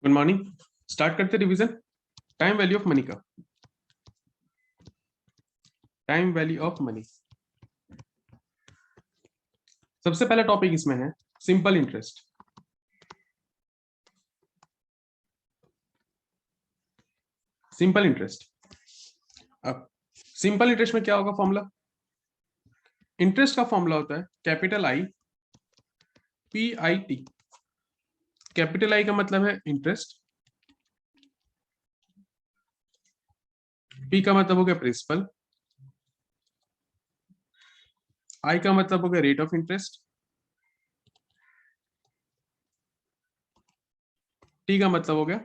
Good morning. Start करते revision. Time value of money का। Time value of money सबसे पहला टॉपिक इसमें है सिंपल इंटरेस्ट। Simple interest. अब सिंपल इंटरेस्ट में क्या होगा फॉर्मूला? इंटरेस्ट का फॉर्मूला होता है capital I P I T. Capital I का मतलब है इंटरेस्ट, पी का मतलब हो गया प्रिंसिपल, आई का मतलब हो गया रेट ऑफ इंटरेस्ट, टी का मतलब हो गया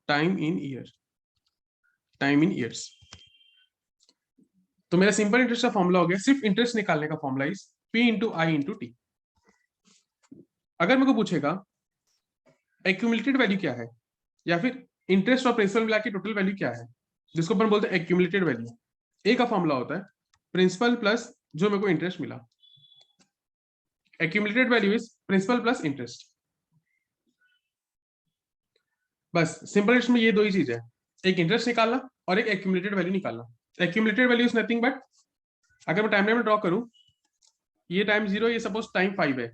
time in year, time in years. तो मेरा सिंपल इंटरेस्ट का फॉर्मूला हो गया, सिर्फ इंटरेस्ट निकालने का formula is P into I into T. अगर मेरे को पूछेगा एक्यूमुलेटेड वैल्यू क्या है या फिर इंटरेस्ट और प्रिंसिपल मिला के टोटल वैल्यू क्या है, जिसको अपन बोलते हैं एक्यूमुलेटेड वैल्यू, ए का फॉर्मूला होता है प्रिंसिपल प्लस जो मेरे को इंटरेस्ट मिला। Accumulated value is principal plus interest. बस सिंपल इंटरेस्ट में ये दो ही चीज है, एक इंटरेस्ट निकालना और एक एक्यूमुलेटेड वैल्यू निकालना। Accumulated value is nothing but, अगर मैं टाइमलाइन में ड्रॉ करूं, ये टाइम 0, ये सपोज टाइम 5 है।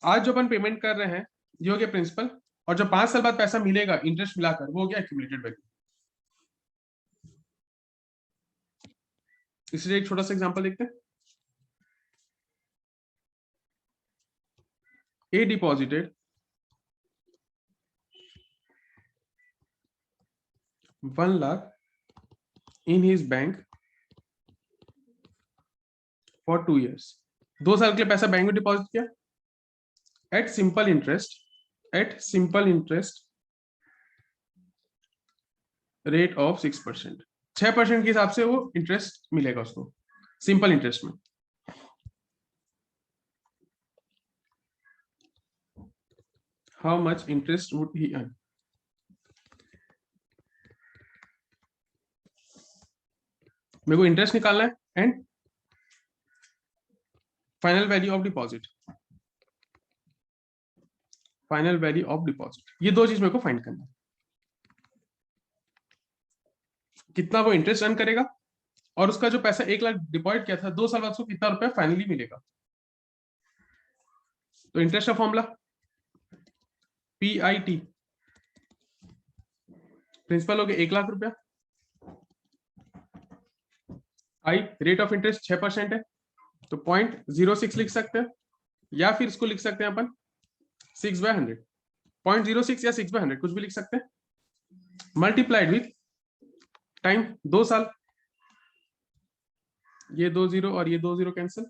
आज जो अपन पेमेंट कर रहे हैं ये हो गया प्रिंसिपल, और जो 5 साल बाद पैसा मिलेगा इंटरेस्ट मिलाकर वो हो गया एक्यूमुलेटेड वैल्यू। इसलिए एक छोटा सा एग्जांपल देखते हैं। ए deposited 1 lakh in his bank for 2 years। 2 साल के लिए पैसा बैंक में डिपॉजिट किया at simple interest, rate of 6%। 6% के हिसाब से वो इंटरेस्ट मिलेगा उसको सिंपल इंटरेस्ट में। How much interest would he earn? मेरे को इंटरेस्ट निकालना है and final value of deposit. Final value of deposit, ये दो चीज मेरे को फाइंड करना है। कितना वो इंटरेस्ट अर्न करेगा और उसका जो पैसा 1 लाख डिपॉजिट किया था 2 साल बाद उसको कितना रुपया फाइनली मिलेगा। तो इंटरेस्ट का formula P I T, principal हो गया 1 लाख रुपया, आई रेट ऑफ इंटरेस्ट 6% है तो 0.06 लिख सकते हैं, या फिर इसको लिख सकते हैं अपन 6/100। 0.06 या 6/100 कुछ भी लिख सकते हैं, मल्टीप्लाइड विथ टाइम 2 साल। ये 2 0 और ये 2 0 कैंसिल,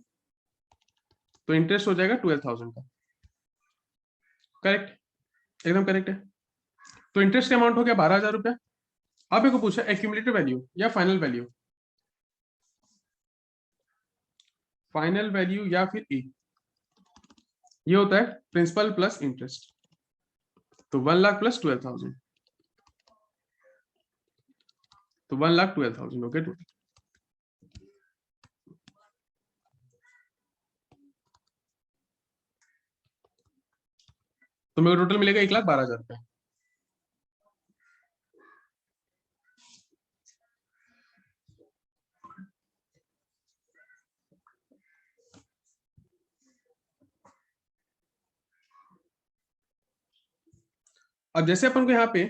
तो इंटरेस्ट हो जाएगा 12,000 का। करेक्ट, एकदम करेक्ट है। तो इंटरेस्ट का अमाउंट हो गया 12,000 रुपया। अब मेरे को पूछा एक्यूमुलेटेड वैल्यू या फाइनल वैल्यू। फाइनल वैल्यू या फिर ए, ये होता है प्रिंसिपल प्लस इंटरेस्ट, तो 1 लाख प्लस 12,000, तो 1,12,000 हो गया टोटल। तो मेरे को टोटल मिलेगा 1,12,000 रुपया। अब जैसे अपन को यहाँ पे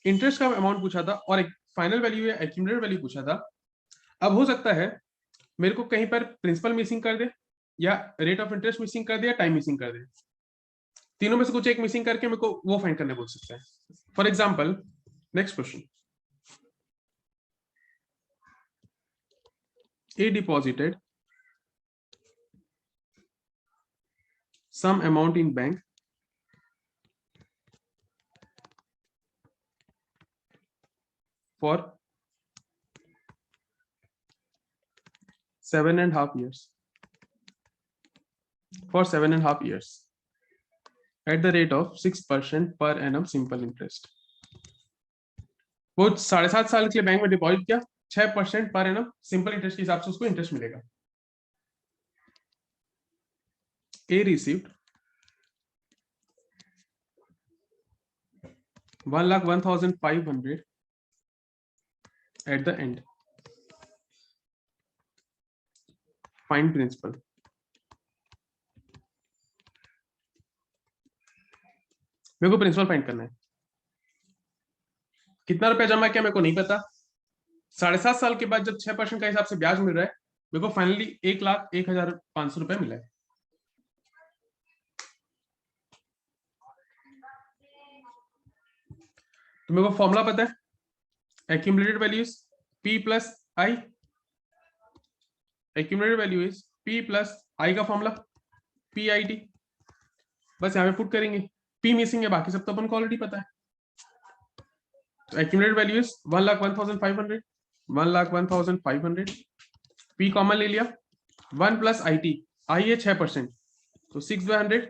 इंटरेस्ट का अमाउंट पूछा था और एक फाइनल वैल्यू या एक्यूमुलेटेड वैल्यू पूछा था, अब हो सकता है मेरे को कहीं पर प्रिंसिपल मिसिंग कर दे या रेट ऑफ इंटरेस्ट मिसिंग कर दे या टाइम मिसिंग कर दे। तीनों में से कुछ एक मिसिंग करके मेरे को वो फाइंड करने बोल सकते हैं। For example next question, A deposited some amount in bank for 7.5 years, for 7.5 years at the rate of 6% per annum simple interest। वो 7.5 साल के लिए बैंक में डिपॉजिट किया, 6% पर एनम सिंपल इंटरेस्ट के हिसाब से उसको इंटरेस्ट मिलेगा। ए received 1,01,500 at the end. Find principal. मेरे को प्रिंसिपल फाइंड करना है। कितना रुपया जमा किया मेरे को नहीं पता। 7.5 साल के बाद जब 6% का हिसाब से ब्याज मिल रहा है, मेरे को फाइनली 1,01,500 रुपया मिला है। तो मेरे को फॉर्मूला पता है, accumulated value is P plus I. accumulated value is P plus I का फॉर्मूला PIT। बस यहाँ पे पुट करेंगे, P मिसिंग है, बाकी सब तो अपन को ऑलरेडी पता है। तो accumulated value is 1,01,500, 1,01,500। P common ले लिया, 1 plus IT, I है 6%, तो 6/100,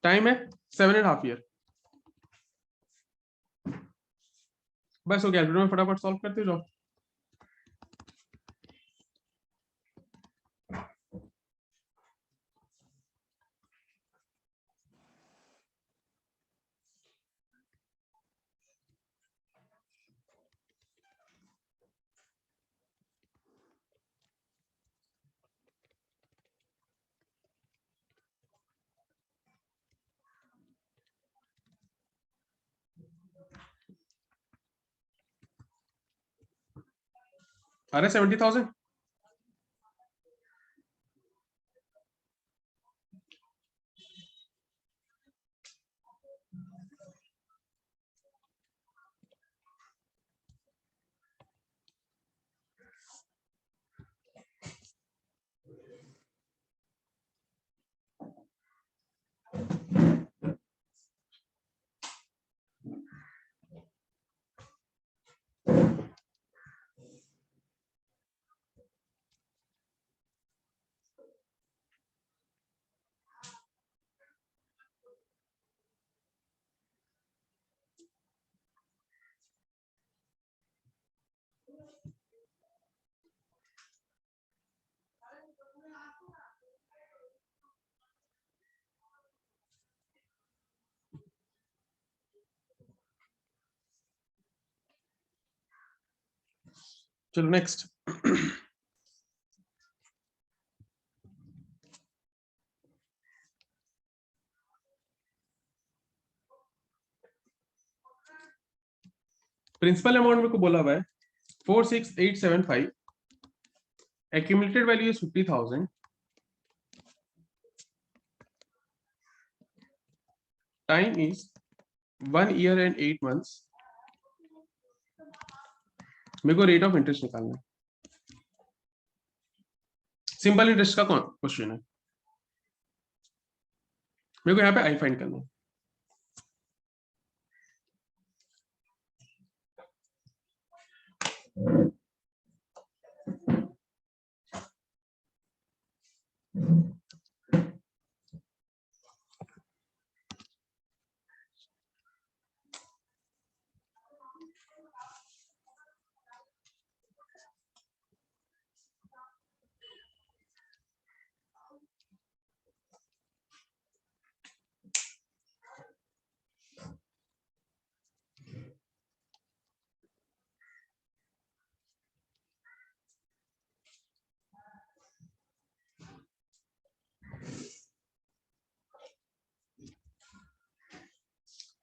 टाइम है 7.5 ईयर। बस हो गया, कैलकुलेटर में फटाफट सॉल्व करते जाओ। अरे 70,000। चलो नेक्स्ट। प्रिंसिपल अमाउंट मेरे को बोला हुआ है 46875, accumulated value is 50,000, time is 1 year and 8 months। मेरे को रेट ऑफ इंटरेस्ट निकालना है। सिंपल इंटरेस्ट का क्वेश्चन है, मेरे को यहाँ पे आई फाइंड करना है।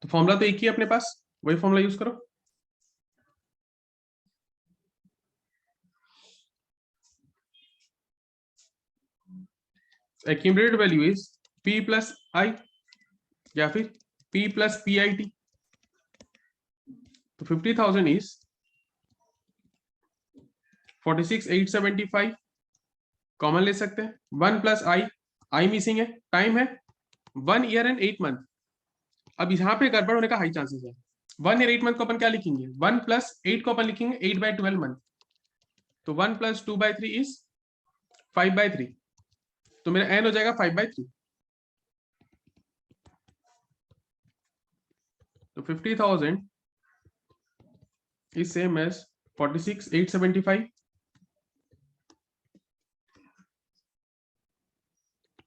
तो फॉर्मूला तो एक ही है अपने पास, वही फॉर्मूला यूज करो। accumulated value is P plus I या फिर P plus PIT। तो 50,000 is 46,875, कॉमन ले सकते हैं। 1 plus I मिसिंग है, टाइम है 1 year and 8 month। अब यहाँ पे गड़बड़ होने का हाई चांसेस है। 1 year 8 month को अपन क्या लिखेंगे, 1 plus 8 को अपन लिखेंगे 8/12 मंथ। तो 1 plus 2/3 is 5/3, तो मेरा n हो जाएगा 5/3। तो 50,000 is same as 46,875,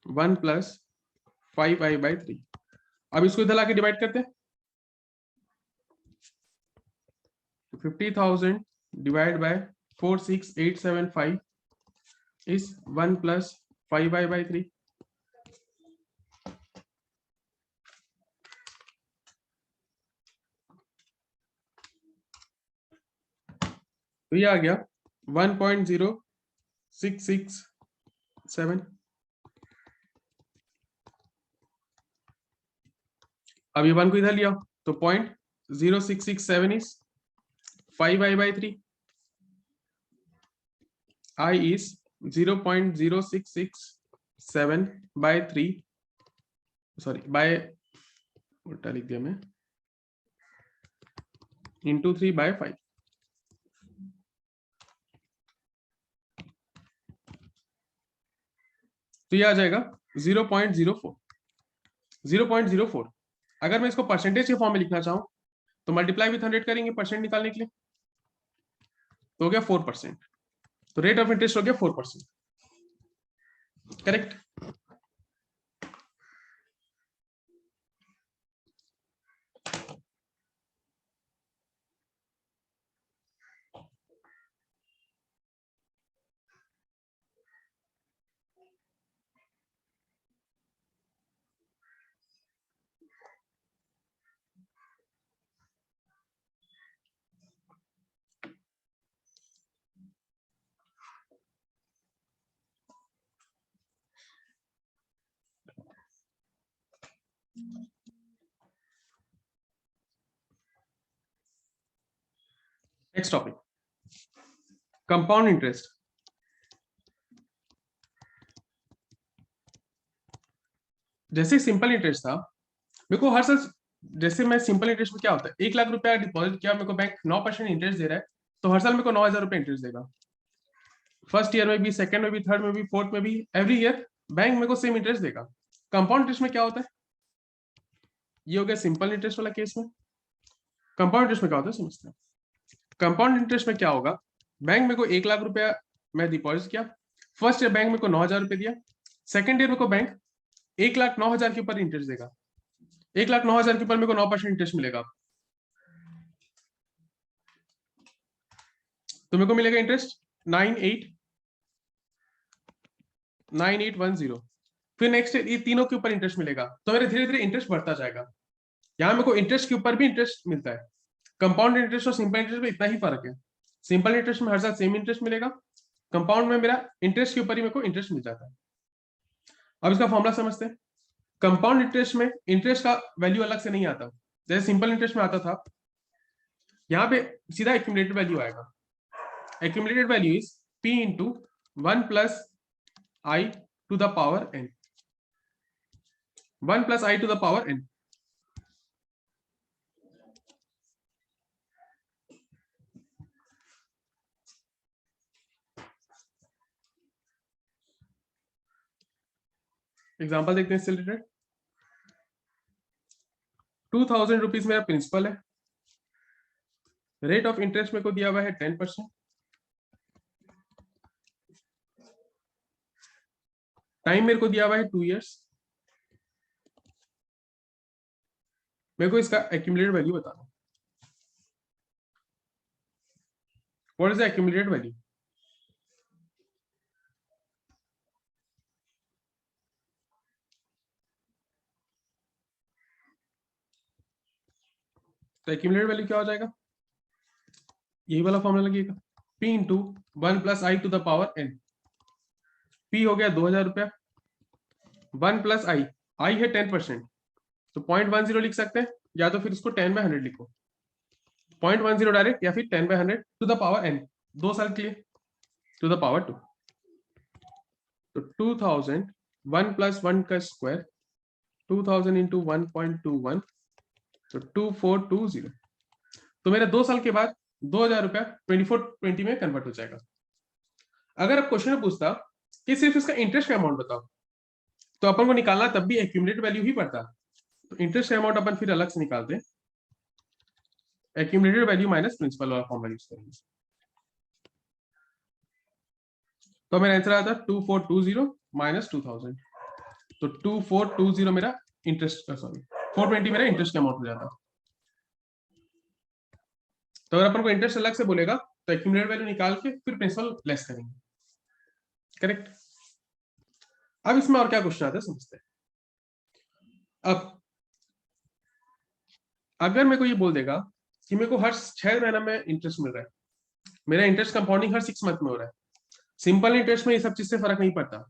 1 plus 5i/3। अब इसको इधर लाके डिवाइड करते हैं, 50,000 divided by 46875 is 1 plus 5i by 3. तो ये आ गया 1.0667. अब ये 1 को इधर लिया तो 0.0667 is 5i by 3. I is 0.0667 by 3. Sorry by उल्टा लिख दिया मैं, into 3 by 5. तो ये आ जाएगा 0.04. 0.04. अगर मैं इसको परसेंटेज के फॉर्म में लिखना चाहूं तो मल्टीप्लाई विथ 100 करेंगे परसेंट निकालने के लिए, तो हो गया 4%. तो रेट ऑफ इंटरेस्ट हो गया 4%. Correct. Next topic, compound interest. जैसे सिंपल इंटरेस्ट था, मेरे को हर साल, जैसे मैं सिंपल इंटरेस्ट में क्या होता है, 1 लाख रुपया डिपॉजिट किया, मेरे को बैंक 9% इंटरेस्ट दे रहा है, तो हर साल मेरे को 9,000 रुपये इंटरेस्ट देगा. फर्स्ट ईयर में भी, सेकंड में भी, थर्ड में भी, फोर्थ में भी, एवरी ईयर बैंक मेरे को सेम इंटरेस्ट देगा. कंपाउंड इंटरेस्ट में क्या होता है, ये हो गया सिंपल इंटरेस्ट वाला केस में. कंपाउंड इंटरेस्ट में क्या होता है समझते हैं. कंपाउंड इंटरेस्ट में क्या होगा, बैंक मेरे को 1 लाख रुपया मैं डिपॉजिट किया, फर्स्ट ईयर बैंक मेरे को 9,000 रुपये दिया, सेकंड ईयर मेरे को बैंक 1,09,000 के ऊपर इंटरेस्ट देगा. 1,09,000 के ऊपर मेरे को 9% इंटरेस्ट मिलेगा. तो मेरे को मिलेगा इंटरेस्ट 9810. फिर नेक्स्ट ये तीनों के ऊपर इंटरेस्ट मिलेगा, तो मेरे धीरे धीरे इंटरेस्ट बढ़ता जाएगा. यहाँ मेरे को इंटरेस्ट के ऊपर भी इंटरेस्ट मिलता है. कंपाउंड इंटरेस्ट और सिंपल इंटरेस्ट में इतना ही फर्क है. सिंपल इंटरेस्ट में हर साल सेम इंटरेस्ट मिलेगा, कंपाउंड में मेरा इंटरेस्ट के ऊपर ही मेरे को इंटरेस्ट मिल जाता है. अब इसका फॉर्मूला समझते हैं. कंपाउंड इंटरेस्ट में इंटरेस्ट का वैल्यू अलग से नहीं आता, जैसे सिंपल इंटरेस्ट में आता था. यहाँ पे सीधा एक्यूमुलेटेड वैल्यू आएगा. Accumulated value is P into 1 plus I to the power n. 1 plus I to the power n. Example देखते हैं इससे रिलेटेड. 2,000 रुपीज मेरा प्रिंसिपल है, रेट ऑफ इंटरेस्ट मेरे को दिया हुआ है 10%, टाइम मेरे को दिया हुआ है 2 इयर्स. मेरे को इसका एक्यूमुलेटेड वैल्यू बताना. What is the accumulated value. तो एक्यूमुलेटेड वैल्यू क्या हो जाएगा, यही वाला फॉर्मूला लगेगा. P into 1 plus I to the power n. P हो गया 2,000 रुपया, 1 प्लस I है 10%, तो 0.10 लिख सकते हैं, या तो फिर इसको 10/100 लिखो. 0.10 डायरेक्ट, या फिर 10/100 टू द पावर n, 2 साल के लिए टू द पावर 2. तो 2,000 1 प्लस 1 का स्क्वायर, 2,000 इंटू 1.21, तो 2420. तो मेरा 2 साल के बाद 2,000 रुपया 2420 में कन्वर्ट हो जाएगा. अगर आप क्वेश्चन में पूछता कि सिर्फ इसका इंटरेस्ट का अमाउंट बताओ, तो अपन को निकालना तब भी एक्यूमुलेटेड वैल्यू ही पड़ता. तो इंटरेस्ट का अमाउंट अपन फिर अलग से निकालते हैं, एक्यूमुलेटेड वैल्यू माइनस प्रिंसिपल वाला फॉर्मूला यूज करेंगे. तो मेरा आंसर आया था 2420 माइनस 2,000. तो 2420 मेरा इंटरेस्ट, सॉरी 420 मेरा इंटरेस्ट का अमाउंट हो जाता. तो अगर अपन को इंटरेस्ट अलग से बोलेगा तो एक्यूमुलेटेड वैल्यू निकाल के फिर प्रिंसिपल लेस करेंगे, करेक्ट। अब इसमें और क्या क्वेश्चन आता है समझते हैं। अब अगर मेरे को ये बोल देगा कि मेरे को हर 6 महीना में इंटरेस्ट मिल रहा है, मेरा इंटरेस्ट कंपाउंडिंग हर 6 मंथ में हो रहा है, सिंपल इंटरेस्ट में ये सब चीज से फर्क नहीं पड़ता।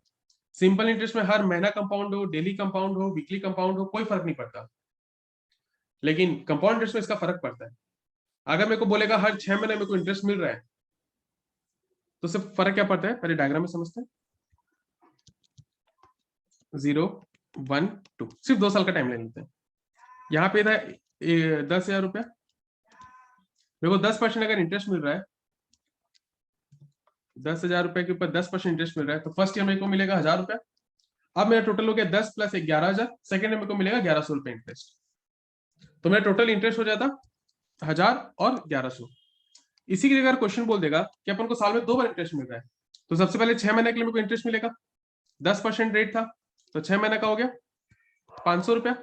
सिंपल इंटरेस्ट में हर महीना कंपाउंड हो, डेली कंपाउंड हो, वीकली कंपाउंड हो, कोई फर्क नहीं पड़ता। लेकिन कंपाउंड इंटरेस्ट में इसका फर्क पड़ता है। अगर मेरे को बोलेगा हर 6 महीने मेरे को इंटरेस्ट मिल रहा है, तो सिर्फ फर्क क्या पड़ता है, पहले डायग्राम में समझते हैं। 0, 1, 2, सिर्फ 2 साल का टाइम ले लेते हैं। यहाँ पे था 10,000 रुपया, मेरे को 10% अगर इंटरेस्ट मिल रहा है, 10,000 रुपए के ऊपर 10% इंटरेस्ट मिल रहा है, तो फर्स्ट ईयर मेरे को मिलेगा 1,000 रुपया। अब मेरा टोटल हो गया 10 प्लस 11,000, सेकेंड ईयर मेरे को मिलेगा 1,100 रुपए इंटरेस्ट। तो मेरा टोटल इंटरेस्ट हो जाता 1,000 और 1,100। इसी के लिए अगर क्वेश्चन बोल देगा कि अपन को साल में 2 बार इंटरेस्ट मिल रहा है, तो सबसे पहले 6 महीने के लिए मेरे को इंटरेस्ट मिलेगा, 10% रेट था, तो 6 महीने का हो गया 500 रुपया।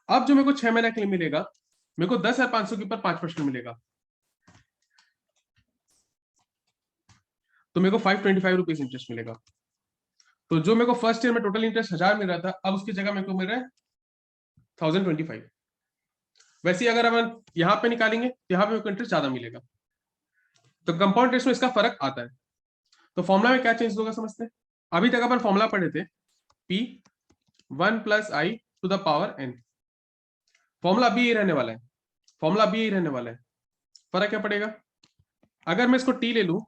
अब जो मेरे को 6 महीने के लिए मिलेगा, मेरे को 10,500 के ऊपर 5% मिलेगा, तो मेरे को 525 रुपीज इंटरेस्ट मिलेगा। तो जो मेरे को फर्स्ट ईयर में टोटल इंटरेस्ट 1,000 मिल रहा था, अब उसकी जगह मेरे को मिल रहा है 1,025। वैसे ही अगर अपन यहाँ पे निकालेंगे तो यहाँ पे मेरे को इंटरेस्ट ज्यादा मिलेगा। तो कंपाउंड इंटरेस्ट में इसका फर्क आता है। तो फॉर्मुला में क्या चेंज होगा समझते हैं। अभी तक अपन फॉर्मुला पढ़े थे P 1 + I to the power n। Formula अभी यही रहने वाला है, फॉर्मुला अभी यही रहने वाला है। फर्क क्या पड़ेगा, अगर मैं इसको T ले लूं,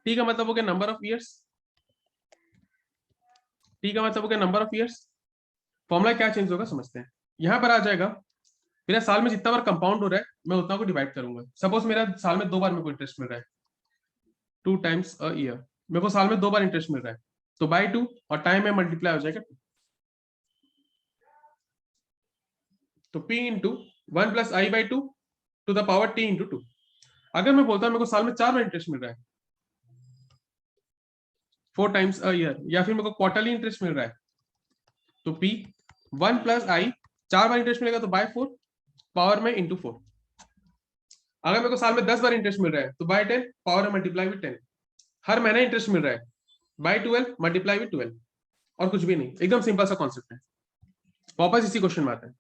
T का मतलब हो गया नंबर ऑफ ईयर्स, T का मतलब हो गया नंबर ऑफ ईयर्स। फॉर्मुला क्या चेंज होगा समझते हैं। यहां पर आ जाएगा मेरा साल में जितना बार कंपाउंड हो रहा है, मैं उतना को डिवाइड करूंगा। सपोज मेरा साल में 2 बार मेरे को इंटरेस्ट मिल रहा है, 2 टाइम्स अ ईयर, मेरे को साल में 2 बार इंटरेस्ट मिल रहा है, तो बाय 2 और टाइम में मल्टीप्लाई हो जाएगा 2। तो P into 1 + I/2 to the power T into 2। अगर मैं बोलता हूं मेरे को साल में 4 बार इंटरेस्ट मिल रहा है, 4 टाइम्स अ ईयर, या फिर मेरे को क्वार्टरली इंटरेस्ट मिल रहा है, तो P 1 + I, 4 बार इंटरेस्ट मिलेगा तो बाय 4 पावर में इंटू 4। अगर मेरे को साल में 10 बार इंटरेस्ट मिल रहा है, तो बाय 10 पावर में मल्टीप्लाई विद 10। हर महीने इंटरेस्ट मिल रहा है, बाय 12 मल्टीप्लाई विद 12, और कुछ भी नहीं। एकदम सिंपल सा कॉन्सेप्ट है। वापस इसी क्वेश्चन में आते हैं।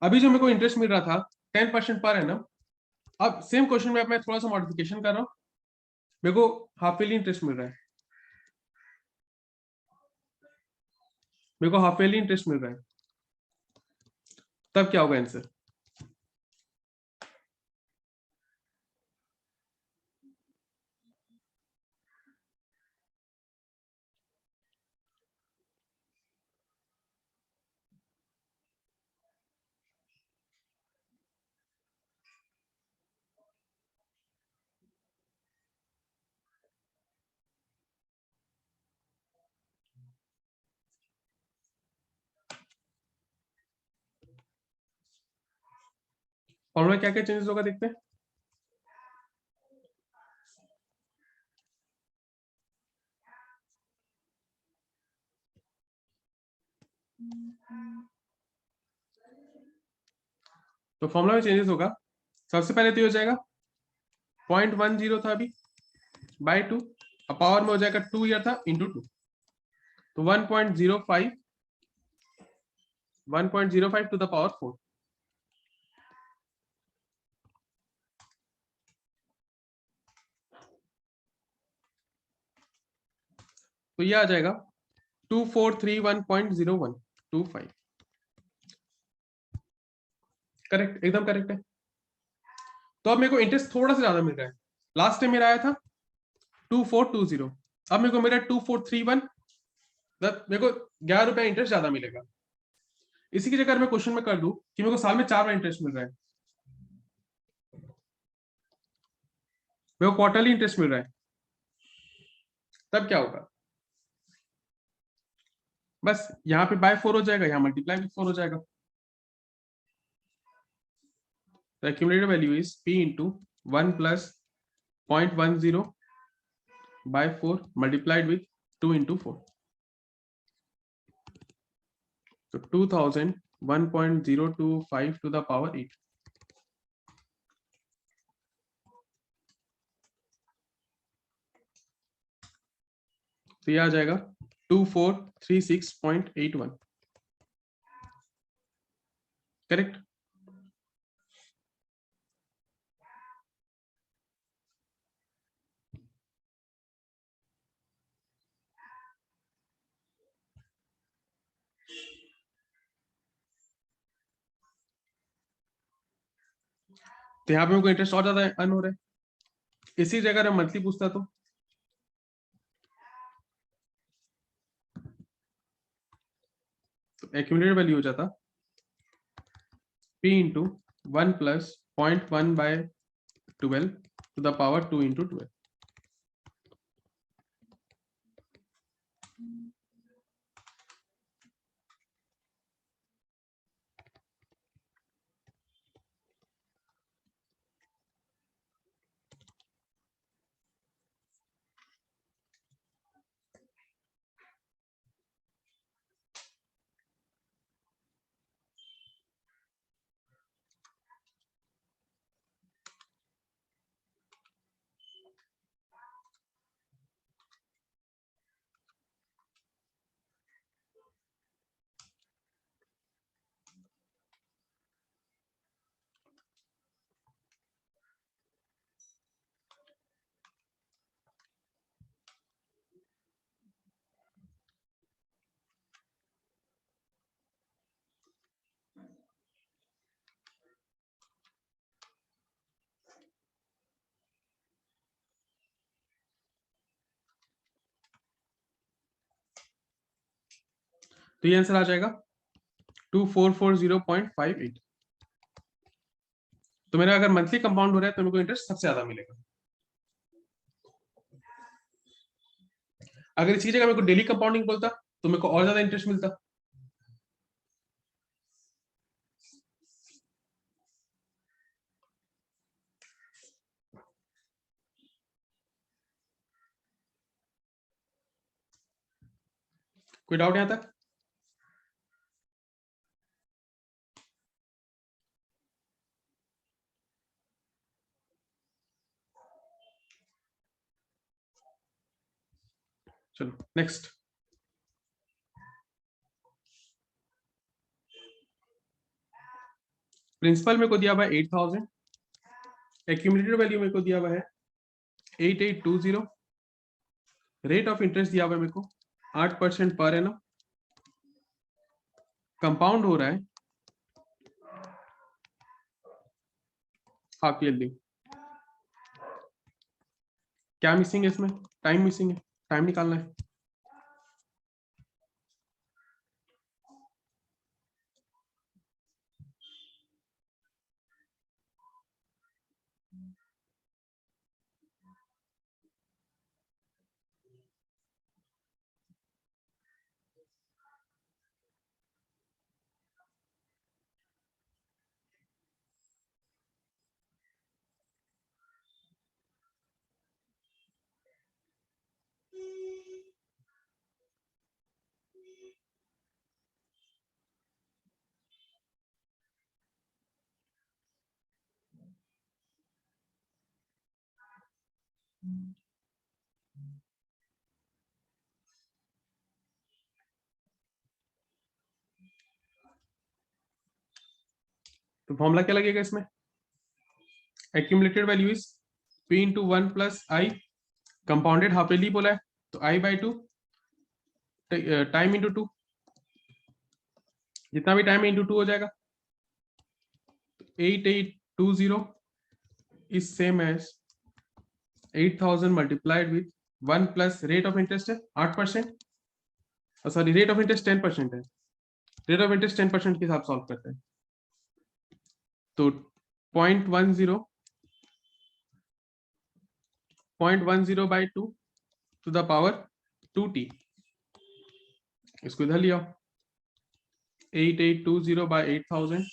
अभी जो मेरे को इंटरेस्ट मिल रहा था 10% पर एनम, अब सेम क्वेश्चन में मैं थोड़ा सा मॉडिफिकेशन कर रहा हूं, मेरे को हाफ ईयरली इंटरेस्ट मिल रहा है, मेरे को हाफ ईयरली इंटरेस्ट मिल रहा है, तब क्या होगा आंसर। फॉर्मूला क्या क्या चेंजेस होगा देखते हैं। तो फॉर्मूला में चेंजेस होगा, सबसे पहले तो हो जाएगा 0.10 था अभी बाय 2, अब पावर में हो जाएगा 2 ईयर था इंटू 2, तो 1.05 टू द पावर 4। तो ये आ जाएगा 2431.0125। करेक्ट, एकदम करेक्ट है। तो अब मेरे को इंटरेस्ट थोड़ा सा ज्यादा मिल रहा है, लास्ट टाइम मेरा आया था 2420, अब मेरे को मेरा 2431, मेरे को 11 रुपया इंटरेस्ट ज्यादा मिलेगा। इसी की जगह मैं क्वेश्चन में कर दूं कि मेरे को साल में 4 बार इंटरेस्ट मिल रहा है, मेरे को क्वार्टरली इंटरेस्ट मिल रहा है, तब क्या होगा। बस यहाँ पे बाय 4 हो जाएगा, यहाँ मल्टीप्लाई विद 4 हो जाएगा। तो accumulated value is P into 1 plus 0.10 by 4 multiplied with 2 into 4, तो 2000 1.025 to the power 8। तो ये आ जाएगा 2436.81। करेक्ट। तो यहाँ पे मेरे को इंटरेस्ट और ज्यादा अर्न हो रहा है। इसी जगह अगर मंथली पूछता तो एक्यूमुलेटेड वैल्यू हो जाता p into 1 plus 0.1/12 to the power 2 into 12। तो ये आंसर आ जाएगा 2440.58। तो मेरा अगर मंथली कंपाउंड हो रहा है तो मेरे को इंटरेस्ट सबसे ज्यादा मिलेगा। अगर इसी जगह मेरे को डेली कंपाउंडिंग बोलता तो मेरे को और ज्यादा इंटरेस्ट मिलता। कोई डाउट यहां तक? चलो नेक्स्ट। प्रिंसिपल मेरे को दिया हुआ है 8000। एक्यूमुलेटेड वैल्यू मेरे को दिया हुआ है 8820। रेट ऑफ इंटरेस्ट दिया हुआ है मेरे को 8% पर एनम। कंपाउंड हो रहा है हाफ ईयरली। क्या मिसिंग है इसमें? टाइम मिसिंग है, टाइम निकालना है। तो फॉर्मूला क्या लगेगा इसमें? Accumulated value is p into 1 plus I. Compounded half yearly बोला है तो i/2 टाइम इंटू 2। जितना भी टाइम इंटू 2 हो जाएगा। 8820 is same as 8000 multiplied with 1 plus rate of interest है 8%। सॉरी, रेट ऑफ इंटरेस्ट 10% है। रेट ऑफ इंटरेस्ट 10% के हिसाब सॉल्व करते हैं। तो 0.10/2 टू द पावर 2t। इसको इधर लिया 8820/8000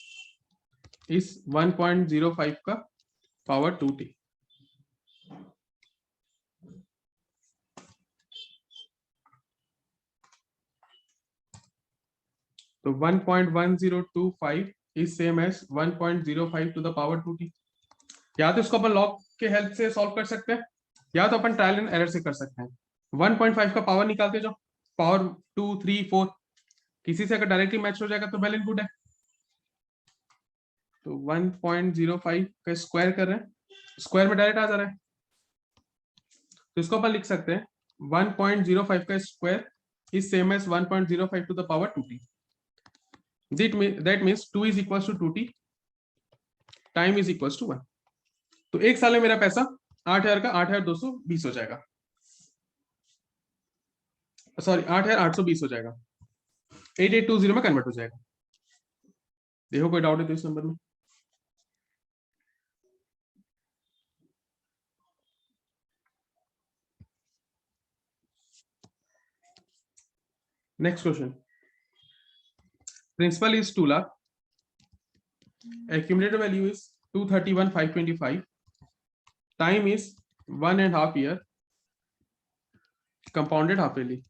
इस 1.05 का पावर 2t। तो 1.1025 is same as 1.05 to the power 2t। या तो इसको अपन लॉग के हेल्प से सॉल्व कर सकते हैं, या तो अपन ट्रायल एंड एरर से कर सकते हैं। 1.5 का पावर निकालते जाओ, पावर 2, 3, 4 किसी से अगर डायरेक्टली मैच हो जाएगा तो वेल एंड गुड है। तो 1.05 का स्क्वायर कर रहे हैं, स्क्वायर में डायरेक्ट आ जा रहा है, तो इसको अपन लिख सकते हैं 1.05 का square is same as 1.05 to the power 2t। That means 2 is equal to 2t, time is equal to 1। तो एक साल में मेरा पैसा 8,000 का 8,220 हो जाएगा, सॉरी 8,820 हो जाएगा, 8820 में कन्वर्ट हो जाएगा। देखो कोई डाउट है तो इस नंबर में। Next question, principal is 2 lakh, accumulated value is 231,525, time is 1.5 year, compounded half yearly।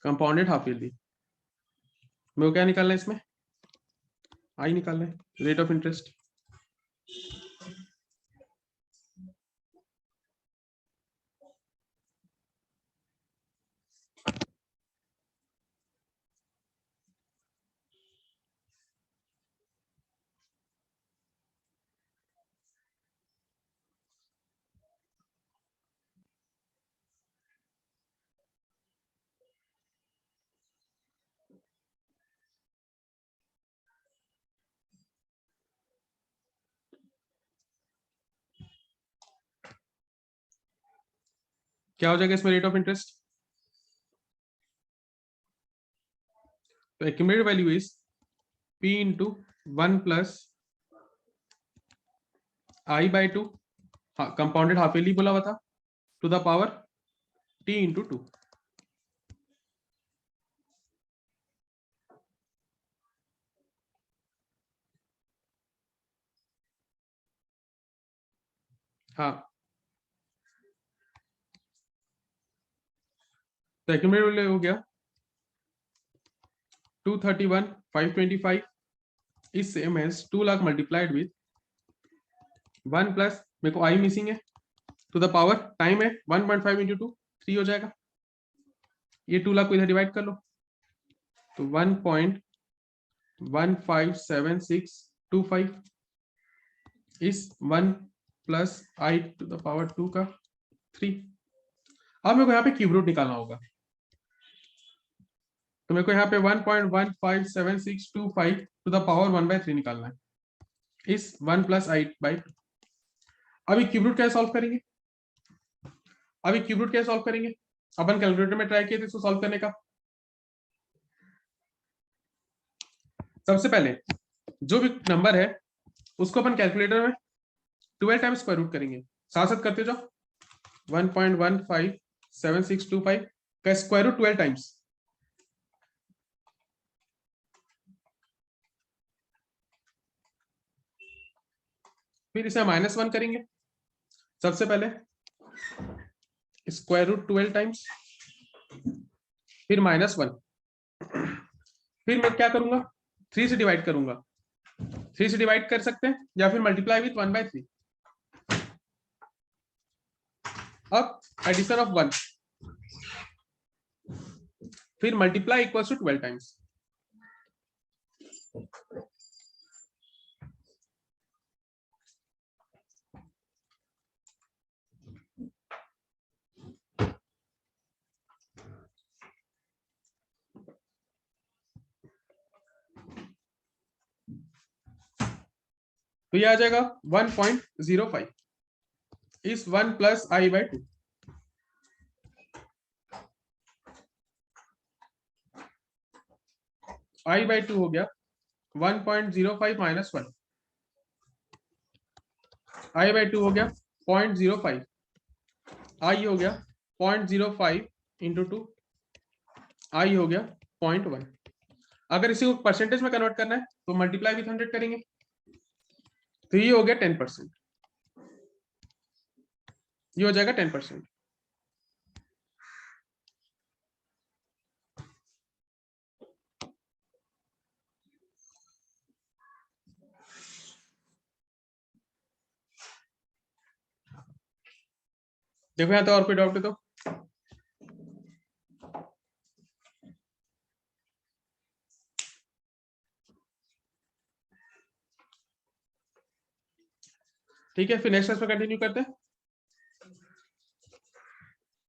Compounded half yearly मेरे को क्या निकालना है, इसमें आई निकालना है, रेट ऑफ इंटरेस्ट। क्या हो जाएगा इसमें रेट ऑफ इंटरेस्ट? तो accumulated value is p into 1 plus i/2, compounded half yearly बोला हुआ था, to the power t into 2। हाँ, तो एक्यूमुलेटेड वैल्यू हो गया 231,525 is same as 2 lakh multiplied with 1 plus, मेरे को आई मिसिंग है, टू द पावर टाइम है 1.5 इंटू 2 3 हो जाएगा। ये 2 लाख को इधर डिवाइड कर लो, तो 1.157625 इस 1 plus I to the power 2 का 3। अब मेरे को यहाँ पे क्यूब रूट निकालना होगा, तो मेरे को यहाँ पे 1.157625 टू द पावर 1/3 निकालना है, इस 1 प्लस आई बाई 2। अभी क्यूब रूट कैसे सॉल्व करेंगे? अपन कैलकुलेटर में ट्राई किए थे इसको सॉल्व करने का। सबसे पहले जो भी नंबर है उसको अपन कैलकुलेटर में 12 टाइम्स स्क्वायर रूट करेंगे, साथ साथ करते जाओ। 1.157625 का स्क्वायर रूट 12 टाइम्स, फिर इसे -1 करेंगे। सबसे पहले स्क्वायर रूट 12 टाइम्स, फिर -1, फिर मैं क्या करूंगा 3 से डिवाइड करूंगा, 3 से डिवाइड कर सकते हैं या फिर मल्टीप्लाई विथ 1/3। अब एडिशन ऑफ 1, फिर मल्टीप्लाई इक्वल्स टू 12 टाइम्स। तो ये आ जाएगा 1.05 इस 1 plus I by 2। I by 2 हो गया 1.05 माइनस 1, आई बाई 2 हो गया 0.05, आई हो गया 0.05 इंटू 2, आई हो गया 0.1। अगर इसी को परसेंटेज में कन्वर्ट करना है तो मल्टीप्लाई विथ 100 करेंगे, तो ये हो गया 10%, ये हो जाएगा 10%। देखो यहाँ तो और कोई डाउट है तो ठीक है, फिर नेक्स्ट क्लास में कंटिन्यू करते हैं।